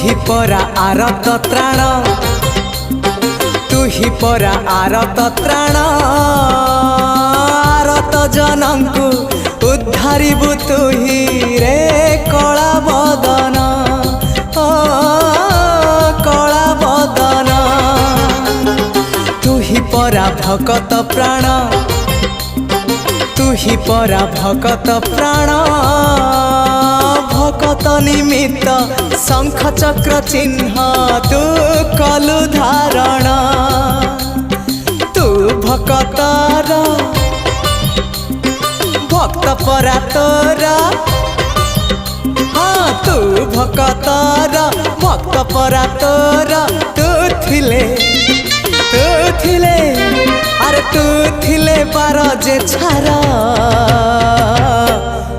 ही परा आरत त्राण तू ही परा आरत त्राण आरत जनंकु उद्धारिबु तू ही रे कला बदन ओ कला बदन तू ही परा भगत प्राण तू ही परा भगत प्राण भगत निमित्त शंख चक्र चिन्ह तू कलु धारण तू भगतर भक्त परा तोर हाँ तू भगतर भक्त परा तोर तू थिले अरे तू थिले पार जे छारा।